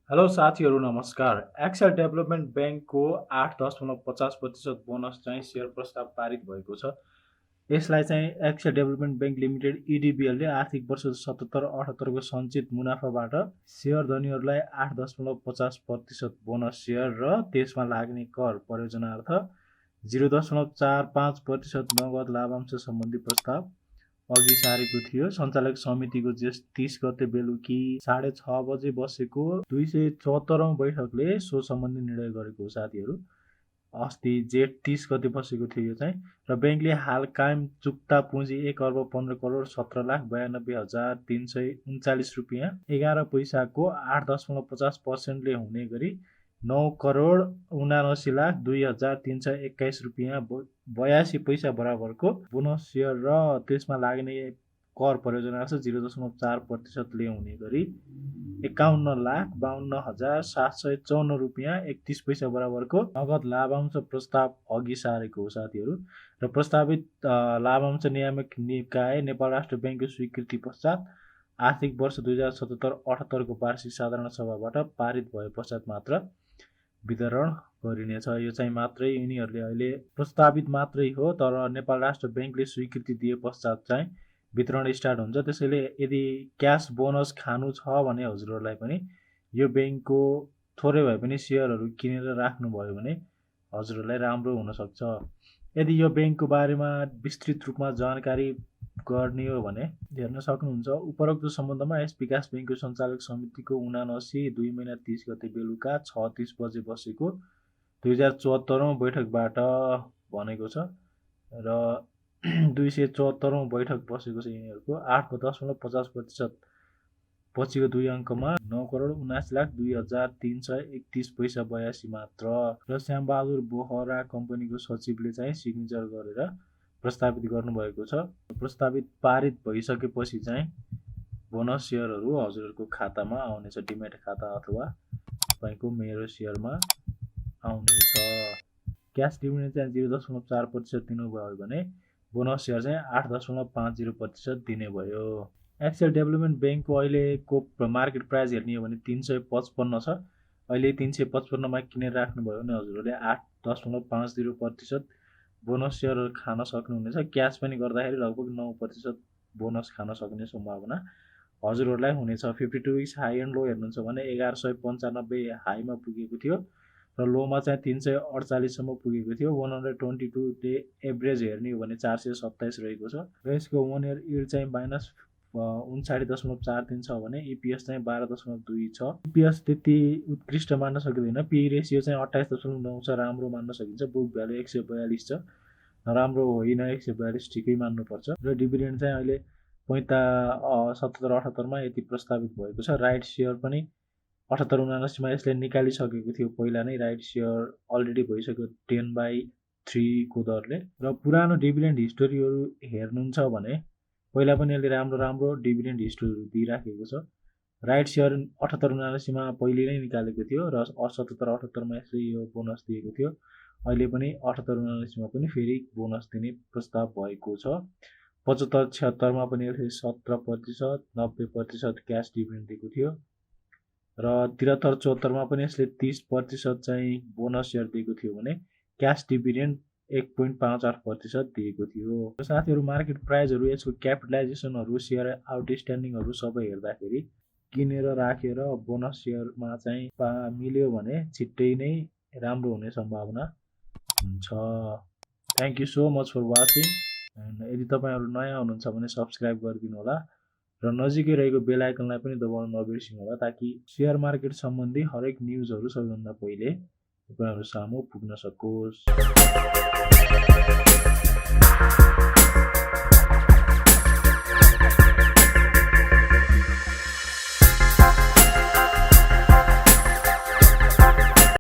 Hello साथीहरू नमस्कार। Excel development ब्याङ्कको 8.50% बोनस चाहिँ सेयर प्रस्ताव पारित भएको छ। यसलाई चाहिँ Excel Development Bank Limited EDBl ले आर्थिक वर्ष 77-78 को सञ्चित मुनाफाबाट सेयर धनीहरूलाई 8.50% बोनस सेयर र त्यसमा लाग्ने कर परियोजनार्थ 0.45% नगद लाभांश सम्बन्धी प्रस्ताव अघि सारेको थियो। सञ्चालक समितिको जेठ 30 गते बेलुकी 6:30 बजे बसेको 274औं बैठकले सो सम्बन्धी निर्णय गरेको हो। साथीहरू अस्ति जेठ 30 गते बसेको थियो यो चाहिँ, र ब्याङ्कले हाल कायम चुक्ता पुँजी 1,15,17,92,339 रुपियाँ 11 पैसाको 8.50% ले हुने गरी 9,79,02,321 रुपियाँ 82 पैसा बराबरको बोनस सेयर र त्यसमा लाग्ने कर परियोजना 0.4% ले हुने गरी 51,52,754 रुपियाँ 31 पैसा बराबरको नगद लाभांश प्रस्ताव अघि सारेको हो। साथीहरू र प्रस्तावित लाभांश नियामक निकाय नेपाल राष्ट्र ब्याङ्कको स्वीकृति पश्चात आर्थिक वर्ष 2077-78 को वार्षिक साधारण सभाबाट पारित भए पश्चात मात्र वितरण गरिनेछ। यो चाहिँ मात्रै यिनीहरूले अहिले प्रस्तावित मात्रै हो, तर नेपाल राष्ट्र ब्याङ्कले स्वीकृति दिए पश्चात चाहिँ वितरण स्टार्ट हुन्छ। त्यसैले यदि क्यास बोनस खानु छ भने हजुरहरूलाई पनि यो ब्याङ्कको थोरै भए पनि सेयरहरू किनेर राख्नुभयो भने हजुरहरूलाई राम्रो हुनसक्छ। यदि यो ब्याङ्कको बारेमा विस्तृत रूपमा जानकारी गर्ने हो भने हेर्न सक्नुहुन्छ। उपरोक्त सम्बन्धमा यस विकास ब्याङ्कको सञ्चालक समितिको 79/2/30 गते बेलुका 6:30 बजे बसेको 2074औं बैठकबाट भनेको छ र 274औं बैठक बसेको छ। यिनीहरूको 8.50% पछिको दुई अङ्कमा 9,79,02,331 पैसा 82 मात्र र श्यामबहादुर बोहरा कम्पनीको सचिवले चाहिँ सिग्नेचर गरेर प्रस्तावित गर्नुभएको छ। प्रस्तावित पारित भइसकेपछि चाहिँ बोनस सेयरहरू हजुरहरूको खातामा आउनेछ, डिमेट खाता अथवा तपाईँको मेरो सेयरमा आउनेछ। क्यास डिभिडेन्ड चाहिँ 0.4% दिनुभयो भने बोनस सेयर चाहिँ 8.50% दिने भयो। एक्सेल डेभलपमेन्ट ब्याङ्कको अहिलेको मार्केट प्राइस हेर्ने हो भने 355 छ। अहिले 355 मा किनेर राख्नुभयो भने हजुरहरूले 8.50% बोनस सेयरहरू खान सक्नुहुनेछ। क्यास पनि गर्दाखेरि लगभग 9% बोनस खान सक्ने सम्भावना हजुरहरूलाई हुनेछ। 52 विक्स हाई एन्ड लो हेर्नुहुन्छ भने 1195 हाईमा पुगेको थियो र लोमा चाहिँ 348 सम्म पुगेको थियो। 122 डे एभरेज हेर्ने हो भने 427 रहेको छ र यसको 1 इयर यिल्ड चाहिँ -59.43 छ भने EPS चाहिँ 12.2 छ। EPS त्यति उत्कृष्ट मान्न सकिँदैन। PE रेसियो चाहिँ 28.9 छ, राम्रो मान्न सकिन्छ। बुक भ्यालु 142 छ, नराम्रो होइन, 142 ठिकै मान्नुपर्छ। र डिभिडेन्ड चाहिँ अहिले 77-78 मा यति प्रस्तावित भएको छ। राइट सेयर पनि 78-79 मा यसले निकालिसकेको थियो। पहिला नै राइट सेयर अलरेडी भइसक्यो 10/3 को दरले। र पुरानो डिभिडेन्ड हिस्टोरीहरू हेर्नुहुन्छ भने पहिला पनि यसले राम्रो डिभिडेन्ड हिस्टोरीहरू दिइराखेको छ। राइट सेयर 78-79 मा पहिले नै निकालेको थियो र 77-78 मा यसले यो बोनस दिएको थियो। अहिले पनि 78-79 मा पनि फेरि बोनस दिने प्रस्ताव भएको छ। 75-76 मा पनि यसले 17%, 90% क्यास डिभिडेन्ड दिएको थियो र 73-74 मा पनि यसले 30% चाहिँ बोनस सेयर दिएको थियो भने क्यास डिभिडेन्ड 1.58% दिएको थियो। साथीहरू मार्केट प्राइसहरू, यसको क्यापिटलाइजेसनहरू, सेयर आउटस्ट्यान्डिङहरू सबै हेर्दाखेरि किनेर राखेर बोनस सेयरमा चाहिँ मिल्यो भने छिट्टै नै राम्रो हुने सम्भावना हुन्छ। Thank you so much for watching. यदि तपाईँहरू नयाँ हुनुहुन्छ भने सब्सक्राइब गरिदिनु होला र नजिकै रहेको बेल आइकनलाई पनि दबाउन नबिर्सिनु होला, ताकि सेयर मार्केट सम्बन्धी हरेक न्युजहरू सबैभन्दा पहिले तपाईँहरू सामु पुग्न सकोस्।